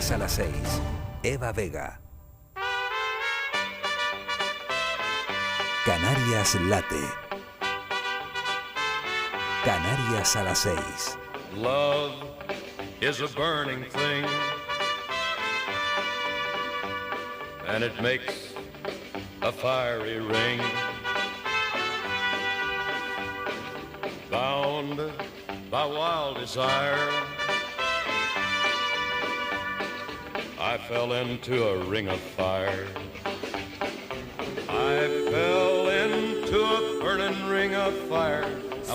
Canarias a las 6. Eva Vega. Canarias late. Canarias a las 6. Love is a burning thing, and it makes a fiery ring. Bound by wild desire, I fell into a ring of fire. I fell into a burning ring of fire.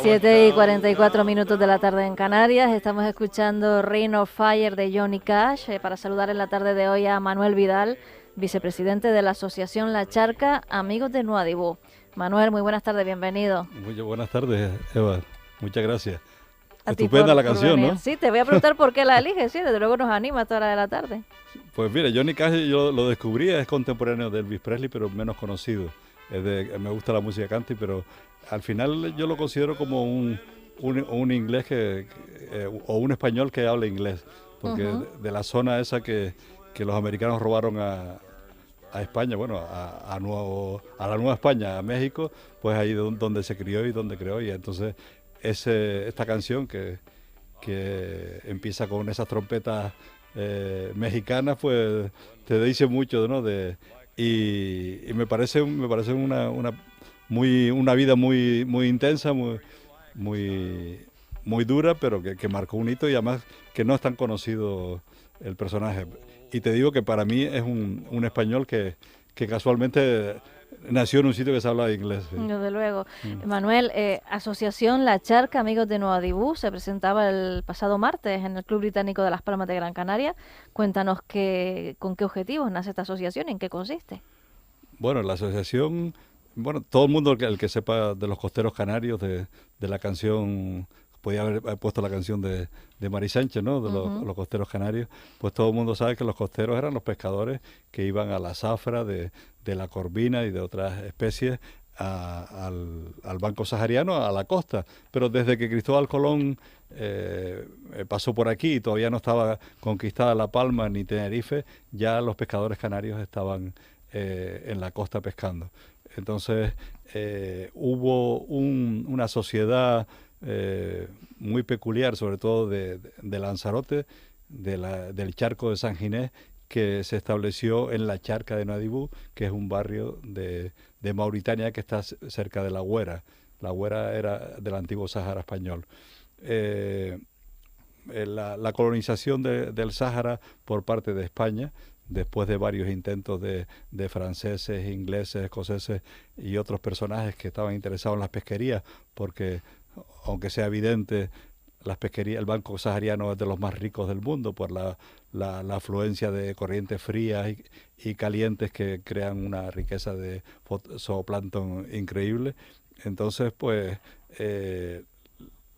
7:44 de la tarde en Canarias. Estamos escuchando Ring of Fire de Johnny Cash para saludar en la tarde de hoy a Manuel Vidal, vicepresidente de la Asociación La Charca, Amigos de Nuadibú. Manuel, muy buenas tardes, bienvenido. Muy buenas tardes, Eva. Muchas gracias. A Estupenda la canción, venir, ¿no? Sí, te voy a preguntar por qué la eliges, sí, desde luego nos anima a esta hora de la tarde. Pues mira, Johnny Cash yo lo descubrí, es contemporáneo de Elvis Presley, pero menos conocido. Me gusta la música country, pero al final yo lo considero como un inglés o un español que habla inglés, porque de la zona esa que los americanos robaron a España, bueno, a la Nueva España, a México, pues ahí donde se crió y donde creó, y entonces esta canción que empieza con esas trompetas mexicanas, pues te dice mucho, ¿no? Y me parece una vida muy intensa, muy dura, pero que marcó un hito, y además que no es tan conocido el personaje. Y te digo que para mí es un español que casualmente nació en un sitio que se habla inglés. Sí. Desde luego. Manuel, Asociación La Charca, Amigos de Nuadibú, se presentaba el pasado martes en el Club Británico de Las Palmas de Gran Canaria. Cuéntanos con qué objetivos nace esta asociación y en qué consiste. Bueno, la asociación, todo el mundo el que sepa de los costeros canarios, de la canción, podía haber puesto la canción de Mari Sánchez, ¿no? De los costeros canarios, pues todo el mundo sabe que los costeros eran los pescadores que iban a la zafra de la corvina y de otras especies al banco sahariano, a la costa. Pero desde que Cristóbal Colón pasó por aquí y todavía no estaba conquistada La Palma ni Tenerife, ya los pescadores canarios estaban en la costa pescando. Entonces hubo una sociedad muy peculiar, sobre todo de Lanzarote, del charco de San Ginés, que se estableció en la Charca de Nuadibú, que es un barrio de Mauritania que está cerca de La Güera. La Güera era del antiguo Sáhara español. La colonización del Sáhara por parte de España, después de varios intentos de franceses, ingleses, escoceses y otros personajes que estaban interesados en las pesquerías, porque aunque sea evidente, el banco sahariano es de los más ricos del mundo por la afluencia de corrientes frías y calientes que crean una riqueza de zooplancton increíble. Entonces, pues,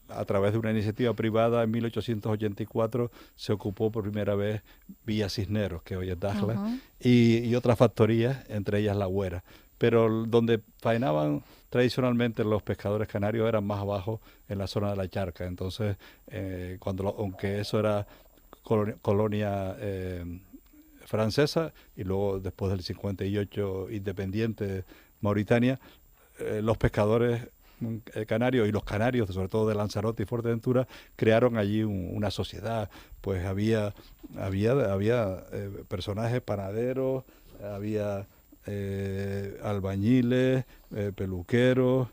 a través de una iniciativa privada en 1884 se ocupó por primera vez Villa Cisneros, que hoy es Dakhla, y otras factorías, entre ellas La Güera. Pero donde faenaban tradicionalmente los pescadores canarios eran más abajo, en la zona de la Charca. Entonces, aunque eso era colonia francesa, y luego después del 58 independiente de Mauritania, los pescadores canarios y los canarios, sobre todo de Lanzarote y Fuerteventura, crearon allí una sociedad. Pues había personajes panaderos, había albañiles, peluqueros.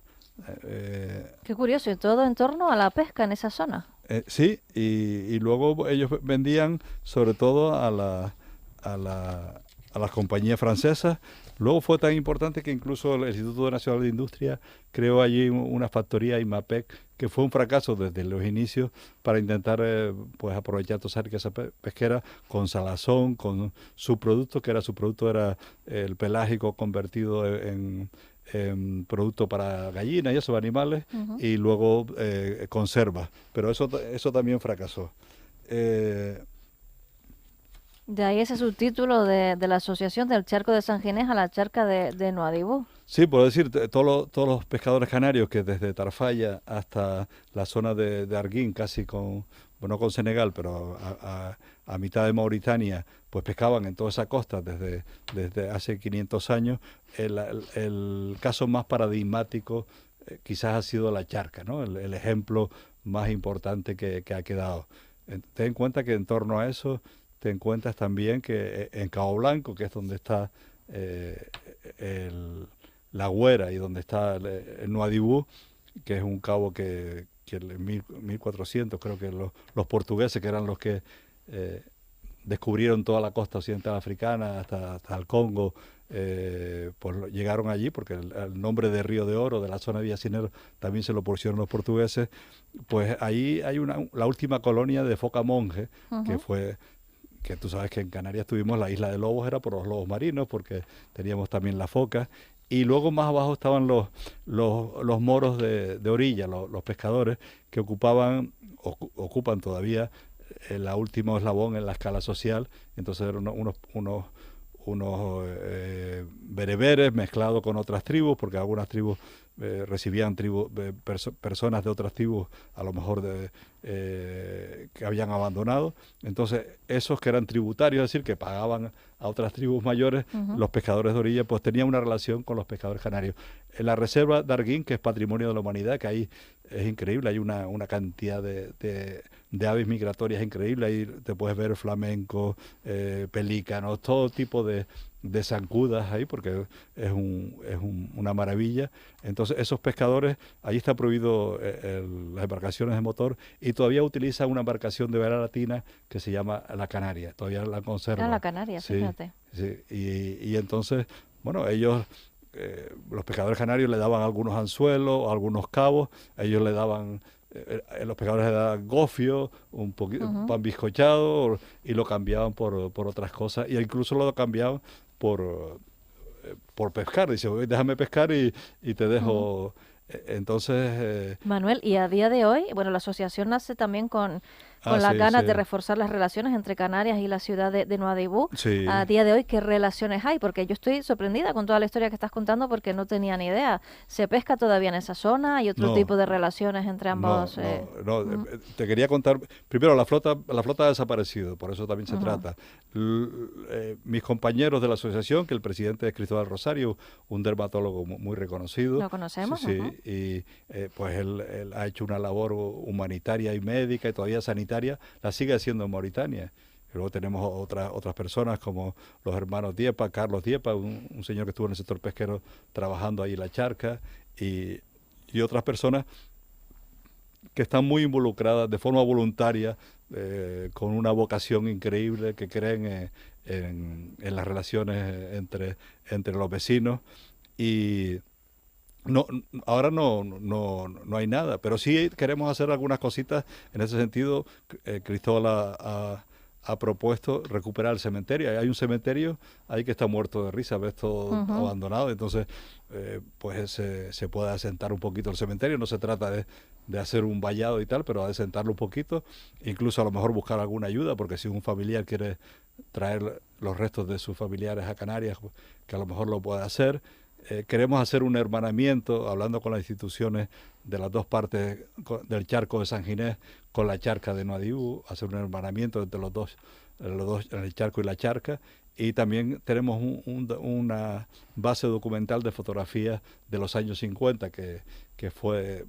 Qué curioso, y todo en torno a la pesca en esa zona. Sí, y luego ellos vendían sobre todo a las compañías francesas. Luego fue tan importante que incluso el Instituto Nacional de Industria creó allí una factoría, IMAPEC, que fue un fracaso desde los inicios, para intentar pues aprovechar toda esa riqueza pesquera con salazón, con su producto era el pelágico convertido en producto para gallinas y esos animales, y luego conservas. Pero eso también fracasó. De ahí ese subtítulo de la asociación, del charco de San Ginés a la charca de Nuadibú. Sí, puedo decir, todos los pescadores canarios que desde Tarfaya hasta la zona de Arguín, casi con bueno, con Senegal, pero a mitad de Mauritania, pues pescaban en toda esa costa desde hace 500 años. El caso más paradigmático quizás ha sido la charca, ¿no? El ejemplo más importante que ha quedado. Ten en cuenta que en torno a eso, te encuentras también que en Cabo Blanco, que es donde está la Güera y donde está el Nuadhibou, que es un cabo que en 1400 creo que los portugueses, que eran los que descubrieron toda la costa occidental africana hasta el Congo, pues llegaron allí porque el nombre de Río de Oro, de la zona de Villacinero, también se lo pusieron los portugueses. Pues ahí hay la última colonia de foca monje, que tú sabes que en Canarias tuvimos la isla de lobos, era por los lobos marinos, porque teníamos también la foca. Y luego más abajo estaban los moros de orilla, los pescadores, que ocupan todavía el último eslabón en la escala social. Entonces eran unos bereberes mezclados con otras tribus, porque algunas tribus recibían personas de otras tribus, a lo mejor que habían abandonado. Entonces esos que eran tributarios, es decir, que pagaban a otras tribus mayores, los pescadores de orilla, pues tenían una relación con los pescadores canarios. En la reserva de Arguín, que es patrimonio de la humanidad, que ahí es increíble, hay una cantidad de aves migratorias increíble. Ahí te puedes ver flamencos, pelícanos, todo tipo de zancudas ahí, porque es una maravilla. Entonces esos pescadores, ahí está prohibido las embarcaciones de motor, y todavía utilizan una embarcación de vela latina que se llama la Canaria, todavía la conservan. La Canaria, sí, fíjate. Sí. Y entonces, bueno, ellos, los pescadores canarios le daban algunos anzuelos, algunos cabos, ellos le daban... los pescadores le daban gofio, un poquito pan bizcochado, y lo cambiaban por otras cosas, y incluso lo cambiaban por pescar. Dice, déjame pescar y te dejo. Entonces... Manuel, y a día de hoy, bueno, la asociación nace también con las ganas de reforzar las relaciones entre Canarias y la ciudad de Nuadhibou. Sí. A día de hoy, ¿qué relaciones hay? Porque yo estoy sorprendida con toda la historia que estás contando, porque no tenía ni idea. ¿Se pesca todavía en esa zona? ¿Hay otro tipo de relaciones entre ambos? Te quería contar, primero, la flota ha desaparecido, por eso también se trata. Mis compañeros de la asociación, que el presidente es Cristóbal Rosario, un dermatólogo muy reconocido. ¿Lo conocemos? Sí, y pues él ha hecho una labor humanitaria y médica y todavía sanitaria, la sigue haciendo en Mauritania. Luego tenemos otras personas como los hermanos Diepa, Carlos Diepa, un señor que estuvo en el sector pesquero trabajando ahí en la charca, y otras personas que están muy involucradas de forma voluntaria, con una vocación increíble, que creen en las relaciones entre los vecinos. Y ahora no hay nada, pero sí queremos hacer algunas cositas en ese sentido. Cristóbal ha propuesto recuperar el cementerio. Hay un cementerio ahí que está muerto de risa, ves todo abandonado. Entonces, pues se puede asentar un poquito el cementerio. No se trata de hacer un vallado y tal, pero de asentarlo un poquito. Incluso a lo mejor buscar alguna ayuda, porque si un familiar quiere traer los restos de sus familiares a Canarias, que a lo mejor lo puede hacer. Queremos hacer un hermanamiento, hablando con las instituciones de las dos partes del charco de San Ginés con la charca de Nuadhibou, hacer un hermanamiento entre los dos, el charco y la charca. Y también tenemos una base documental de fotografías de los años 50, que fue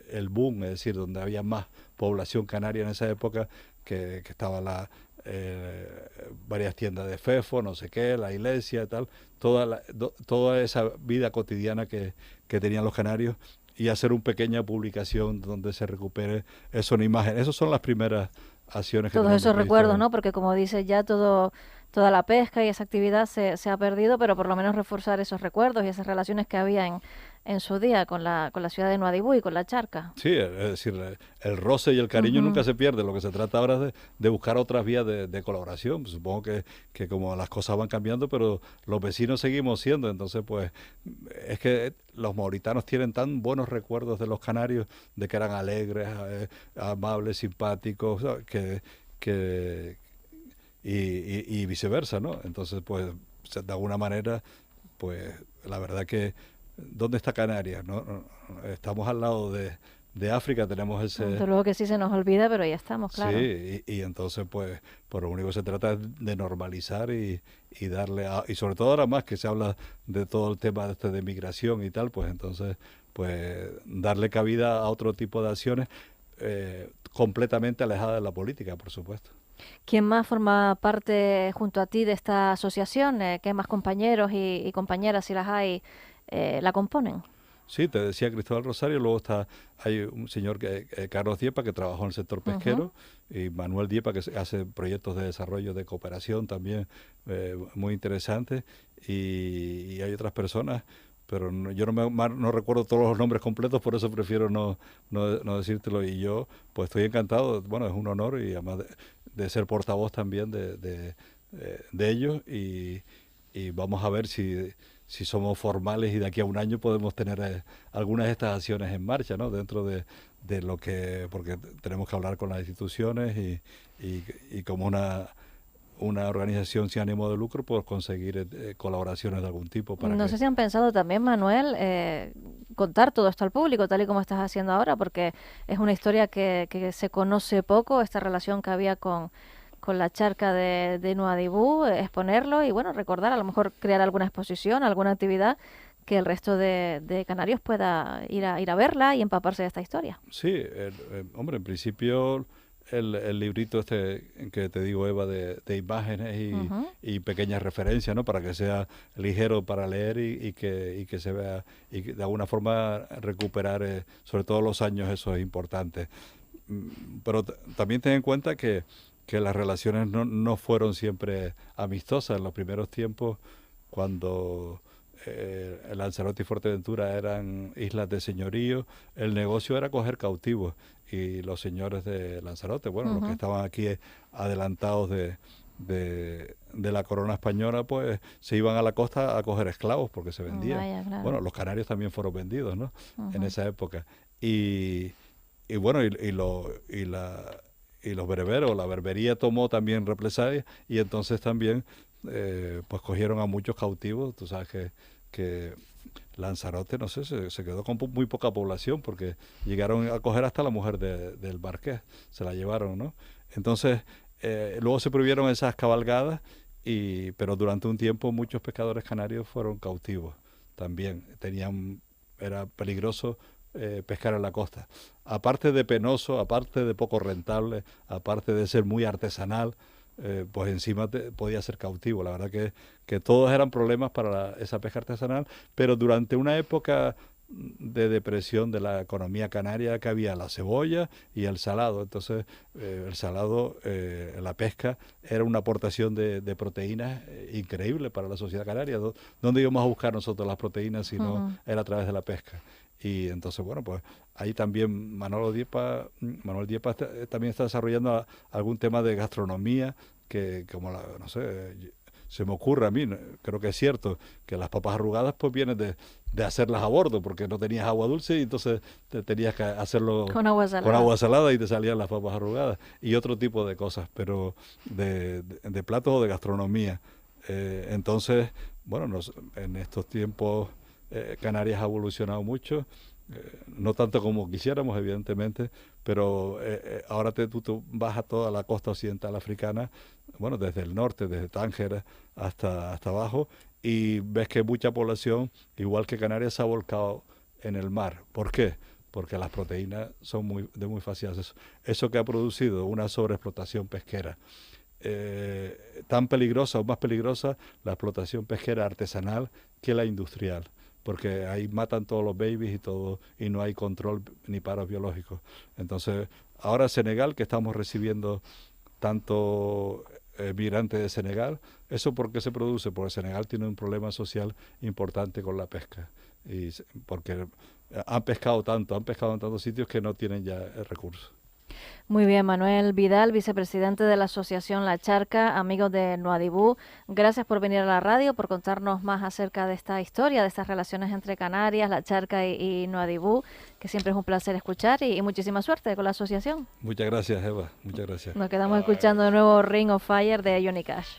el boom, es decir, donde había más población canaria en esa época, que estaba varias tiendas de Fefo, no sé qué, la iglesia y tal, toda esa vida cotidiana que tenían los canarios, y hacer una pequeña publicación donde se recupere eso en imagen. Esas son las primeras acciones que todos tenemos esos previsto. recuerdos, ¿no? Porque como dices, ya toda la pesca y esa actividad se ha perdido, pero por lo menos reforzar esos recuerdos y esas relaciones que había en su día con la ciudad de Nuadhibou y con la charca. Sí, es decir, el roce y el cariño nunca se pierde. Lo que se trata ahora es de buscar otras vías de colaboración. Supongo que como las cosas van cambiando, pero los vecinos seguimos siendo. Entonces, pues, es que los mauritanos tienen tan buenos recuerdos de los canarios, de que eran alegres, amables, simpáticos, ¿sabes? Y viceversa, ¿no? Entonces, pues, de alguna manera, pues, la verdad que ¿dónde está Canarias? ¿No? Estamos al lado de África tenemos Desde luego que sí se nos olvida, pero ya estamos, claro. Sí, y entonces pues por lo único que se trata es de normalizar y darle, y sobre todo ahora más que se habla de todo el tema de migración y tal, pues entonces pues darle cabida a otro tipo de acciones completamente alejadas de la política, por supuesto. ¿Quién más forma parte junto a ti de esta asociación? ¿Qué más compañeros y compañeras, si las hay, la componen? Sí, te decía Cristóbal Rosario, luego hay un señor, Carlos Diepa, que trabajó en el sector pesquero, y Manuel Diepa, que hace proyectos de desarrollo de cooperación también muy interesantes, y hay otras personas, pero yo no recuerdo todos los nombres completos, por eso prefiero no decírtelo, y yo pues estoy encantado, bueno, es un honor, y además de ser portavoz también de ellos, y vamos a ver si somos formales y de aquí a un año podemos tener algunas de estas acciones en marcha, ¿no? Dentro de lo que, porque tenemos que hablar con las instituciones y como una organización sin ánimo de lucro, pues conseguir colaboraciones de algún tipo. No sé si han pensado también, Manuel, contar todo esto al público, tal y como estás haciendo ahora, porque es una historia que se conoce poco, esta relación que había con la charca de Nuadhibou, exponerlo y bueno, recordar, a lo mejor crear alguna exposición, alguna actividad que el resto de canarios pueda ir a verla y empaparse de esta historia. Sí, hombre, en principio el librito este que te digo, Eva, de imágenes y pequeñas referencias, ¿no? Para que sea ligero para leer y que se vea, y que de alguna forma recuperar, sobre todo los años, eso es importante. Pero también ten en cuenta que las relaciones no fueron siempre amistosas. En los primeros tiempos, cuando Lanzarote y Fuerteventura eran islas de señorío, el negocio era coger cautivos, y los señores de Lanzarote, bueno, los que estaban aquí adelantados de la corona española, pues se iban a la costa a coger esclavos porque se vendían. Vaya, claro. Bueno, los canarios también fueron vendidos, ¿no? En esa época. Y bueno, y los berberos, la berbería tomó también represalias, y entonces también pues cogieron a muchos cautivos. Tú sabes que Lanzarote, no sé, se quedó con muy poca población, porque llegaron a coger hasta la mujer del marqués, se la llevaron, ¿no? Entonces, luego se prohibieron esas cabalgadas, pero durante un tiempo muchos pescadores canarios fueron cautivos también. Era peligroso pescar en la costa. Aparte de penoso, aparte de poco rentable, aparte de ser muy artesanal, pues encima podía ser cautivo. La verdad que todos eran problemas para esa pesca artesanal, pero durante una época de depresión de la economía canaria, que había la cebolla y el salado. Entonces, el salado, la pesca, era una aportación de proteínas increíble para la sociedad canaria. ¿Dónde íbamos a buscar nosotros las proteínas si no era a través de la pesca? Y entonces, bueno, pues ahí también Manuel Diepa también está desarrollando algún tema de gastronomía, que como no sé, se me ocurre a mí, creo que es cierto, que las papas arrugadas pues vienen de hacerlas a bordo, porque no tenías agua dulce y entonces tenías que hacerlo con agua salada y te salían las papas arrugadas, y otro tipo de cosas, pero de platos o de gastronomía. Entonces, bueno, en estos tiempos Canarias ha evolucionado mucho, no tanto como quisiéramos, evidentemente, pero ahora tú vas a toda la costa occidental africana, bueno, desde el norte, desde Tánger hasta abajo, y ves que mucha población, igual que Canarias, se ha volcado en el mar. ¿Por qué? Porque las proteínas son de muy fácil acceso. Eso que ha producido una sobreexplotación pesquera. Tan peligrosa o más peligrosa la explotación pesquera artesanal que la industrial, porque ahí matan todos los babies y todo, y no hay control ni paros biológicos. Entonces, ahora Senegal, que estamos recibiendo tanto migrantes de Senegal, ¿eso por qué se produce? Porque Senegal tiene un problema social importante con la pesca, y porque han pescado en tantos sitios que no tienen ya recursos. Muy bien, Manuel Vidal, vicepresidente de la Asociación La Charca, amigos de Nuadhibou. Gracias por venir a la radio, por contarnos más acerca de esta historia, de estas relaciones entre Canarias, La Charca y Nuadhibou, que siempre es un placer escuchar, y muchísima suerte con la asociación. Muchas gracias, Eva. Muchas gracias. Nos quedamos escuchando de nuevo Ring of Fire de Johnny Cash.